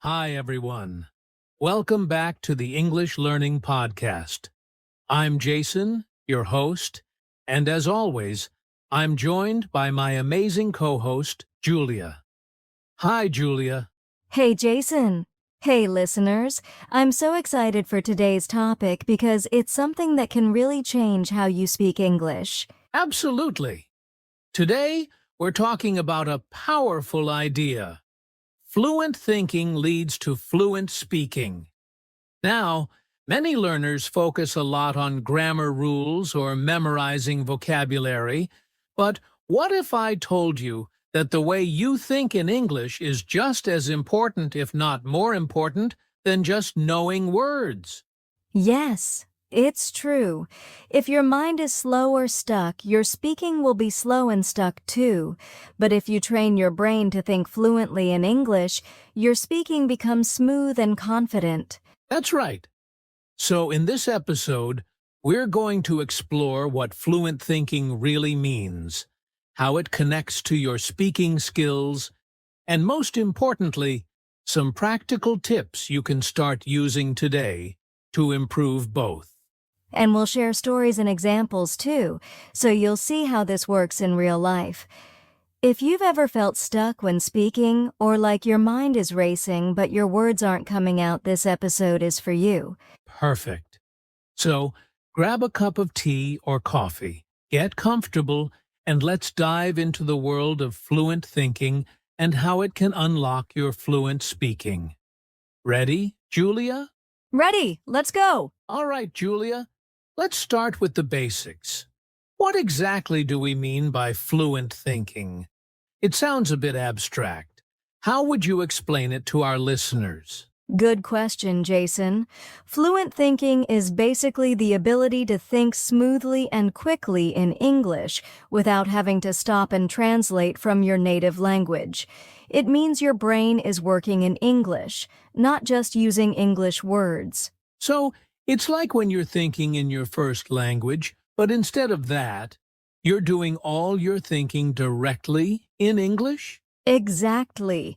Hi, everyone. Welcome back to the English Learning Podcast. I'm Jason, your host, and as always, I'm joined by my amazing co-host, Julia. Hi, Julia. Hey, Jason. Hey, listeners. I'm so excited for today's topic because it's something that can really change how you speak English. Absolutely. Today, we're talking about a powerful idea. Fluent thinking leads to fluent speaking. Now, many learners focus a lot on grammar rules or memorizing vocabulary, but what if I told you that the way you think in English is just as important, if not more important, than just knowing words? Yes, it's true. If your mind is slow or stuck, your speaking will be slow and stuck too. But if you train your brain to think fluently in English, your speaking becomes smooth and confident. That's right. So in this episode, we're going to explore what fluent thinking really means, how it connects to your speaking skills, and most importantly, some practical tips you can start using today to improve both. And we'll share stories and examples too, so you'll see how this works in real life. If you've ever felt stuck when speaking, or like your mind is racing but your words aren't coming out, this episode is for you. Perfect. So, grab a cup of tea or coffee, get comfortable, and let's dive into the world of fluent thinking and how it can unlock your fluent speaking. Ready, Julia? Ready, let's go! All right, Julia. Let's start with the basics. What exactly do we mean by fluent thinking? It sounds a bit abstract. How would you explain it to our listeners? Good question, Jason. Fluent thinking is basically the ability to think smoothly and quickly in English without having to stop and translate from your native language. It means your brain is working in English, not just using English words. So, it's like when you're thinking in your first language, but instead of that, you're doing all your thinking directly in English? Exactly.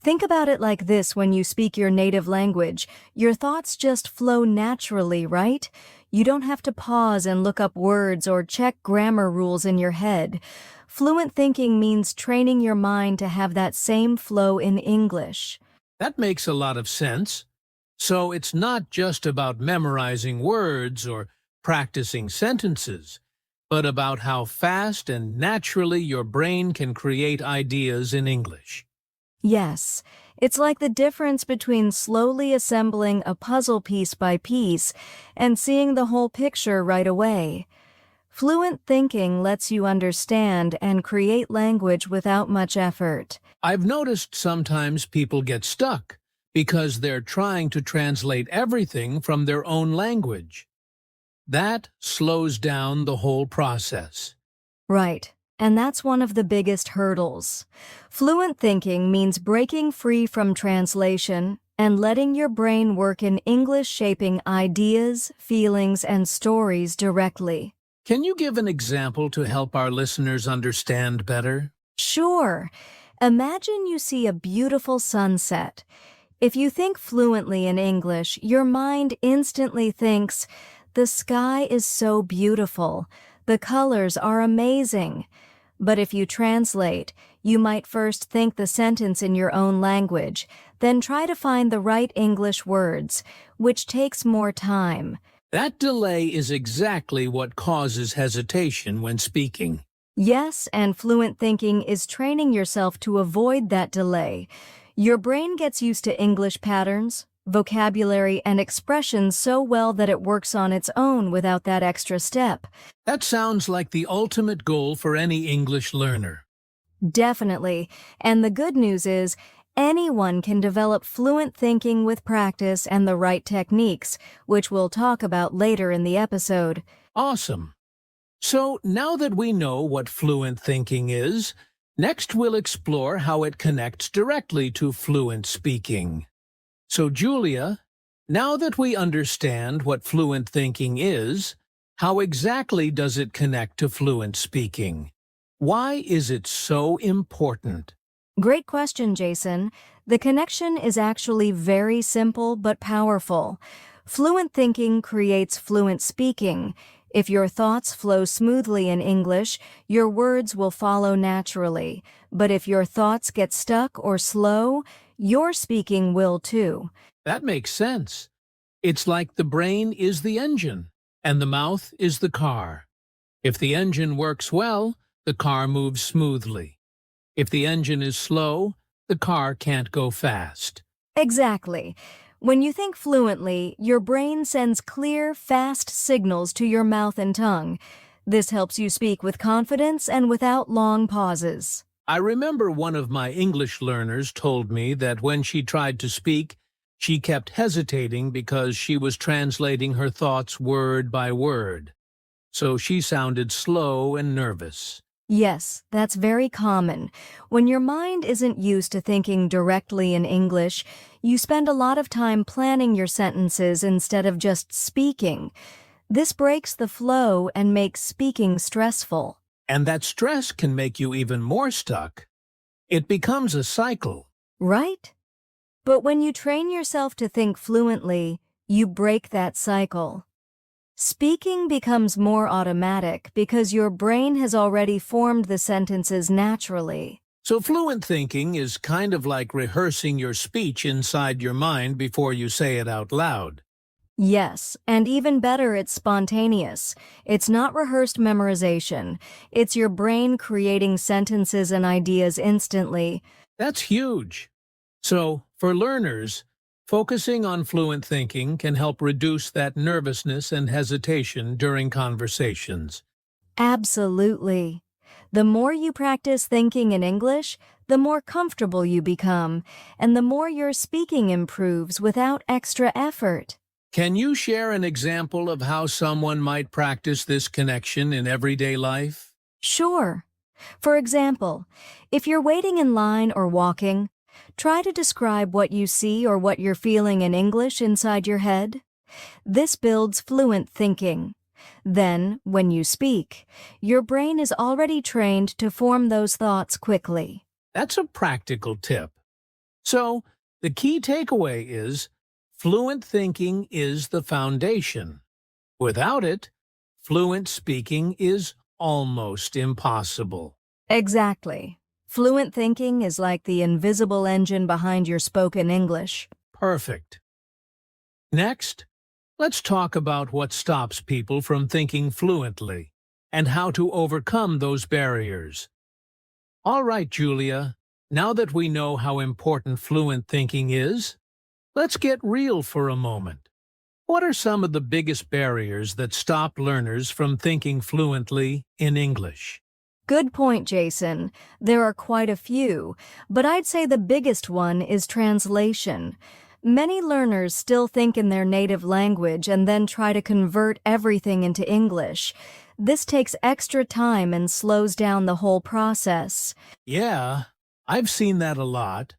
Think about it like this: when you speak your native language, your thoughts just flow naturally, right? You don't have to pause and look up words or check grammar rules in your head. Fluent thinking means training your mind to have that same flow in English. That makes a lot of sense. So it's not just about memorizing words or practicing sentences, but about how fast and naturally your brain can create ideas in English. Yes, it's like the difference between slowly assembling a puzzle piece by piece and seeing the whole picture right away. Fluent thinking lets you understand and create language without much effort. I've noticed sometimes people get stuck because they're trying to translate everything from their own language. That slows down the whole process. Right, and that's one of the biggest hurdles. Fluent thinking means breaking free from translation and letting your brain work in English, shaping ideas, feelings, and stories directly. Can you give an example to help our listeners understand better? Sure. Imagine you see a beautiful sunset. If you think fluently in English, your mind instantly thinks, "The sky is so beautiful. The colors are amazing." But if you translate, you might first think the sentence in your own language, then try to find the right English words, which takes more time. That delay is exactly what causes hesitation when speaking. Yes, and fluent thinking is training yourself to avoid that delay. Your brain gets used to English patterns, vocabulary, and expressions so well that it works on its own without that extra step. That sounds like the ultimate goal for any English learner. Definitely. And the good news is, anyone can develop fluent thinking with practice and the right techniques, which we'll talk about later in the episode. Awesome. So now that we know what fluent thinking is, next we'll explore how it connects directly to fluent speaking. So Julia, now that we understand what fluent thinking is, how exactly does it connect to fluent speaking? Why is it so important? Great question, Jason. The connection is actually very simple but powerful. Fluent thinking creates fluent speaking. If your thoughts flow smoothly in English, your words will follow naturally. But if your thoughts get stuck or slow, your speaking will too. That makes sense. It's like the brain is the engine, and the mouth is the car. If the engine works well, the car moves smoothly. If the engine is slow, the car can't go fast. Exactly. When you think fluently, your brain sends clear, fast signals to your mouth and tongue. This helps you speak with confidence and without long pauses. I remember one of my English learners told me that when she tried to speak, she kept hesitating because she was translating her thoughts word by word. So she sounded slow and nervous. Yes, that's very common. When your mind isn't used to thinking directly in English, you spend a lot of time planning your sentences instead of just speaking. This breaks the flow and makes speaking stressful. And that stress can make you even more stuck. It becomes a cycle. Right? But when you train yourself to think fluently, you break that cycle. Speaking becomes more automatic because your brain has already formed the sentences naturally. So fluent thinking is kind of like rehearsing your speech inside your mind before you say it out loud. Yes, and even better, it's spontaneous. It's not rehearsed memorization. It's your brain creating sentences and ideas instantly. That's huge. So, for learners, focusing on fluent thinking can help reduce that nervousness and hesitation during conversations. Absolutely. The more you practice thinking in English, the more comfortable you become, and the more your speaking improves without extra effort. Can you share an example of how someone might practice this connection in everyday life? Sure. For example, if you're waiting in line or walking, try to describe what you see or what you're feeling in English inside your head. This builds fluent thinking. Then, when you speak, your brain is already trained to form those thoughts quickly. That's a practical tip. So, the key takeaway is fluent thinking is the foundation. Without it, fluent speaking is almost impossible. Exactly. Fluent thinking is like the invisible engine behind your spoken English. Perfect. Next, let's talk about what stops people from thinking fluently and how to overcome those barriers. All right, Julia, now that we know how important fluent thinking is, let's get real for a moment. What are some of the biggest barriers that stop learners from thinking fluently in English? Good point, Jason. There are quite a few, but I'd say the biggest one is translation. Many learners still think in their native language and then try to convert everything into English. This takes extra time and slows down the whole process. Yeah, I've seen that a lot.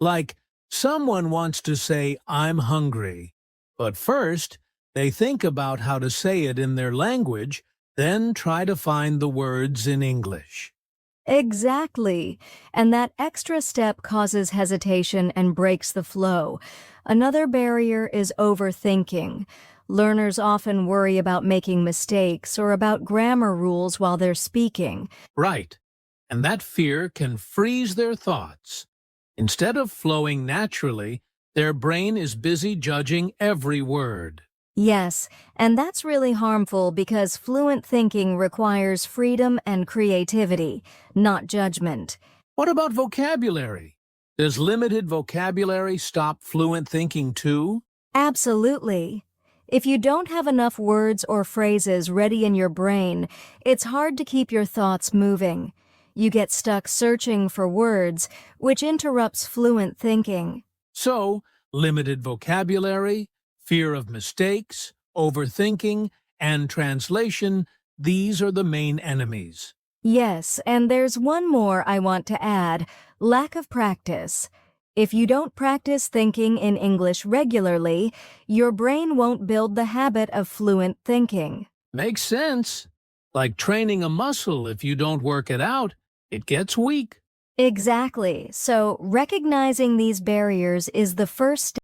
Like, someone wants to say, "I'm hungry," but first, they think about how to say it in their language, then try to find the words in English. Exactly. And that extra step causes hesitation and breaks the flow. Another barrier is overthinking. Learners often worry about making mistakes or about grammar rules while they're speaking. Right, and that fear can freeze their thoughts. Instead of flowing naturally, their brain is busy judging every word. Yes, and that's really harmful because fluent thinking requires freedom and creativity, not judgment. What about vocabulary? Does limited vocabulary stop fluent thinking too? Absolutely. If you don't have enough words or phrases ready in your brain, it's hard to keep your thoughts moving. You get stuck searching for words, which interrupts fluent thinking. So, limited vocabulary, fear of mistakes, overthinking, and translation, these are the main enemies. Yes, and there's one more I want to add: lack of practice. If you don't practice thinking in English regularly, your brain won't build the habit of fluent thinking. Makes sense. Like training a muscle, if you don't work it out, it gets weak. Exactly. So recognizing these barriers is the first step.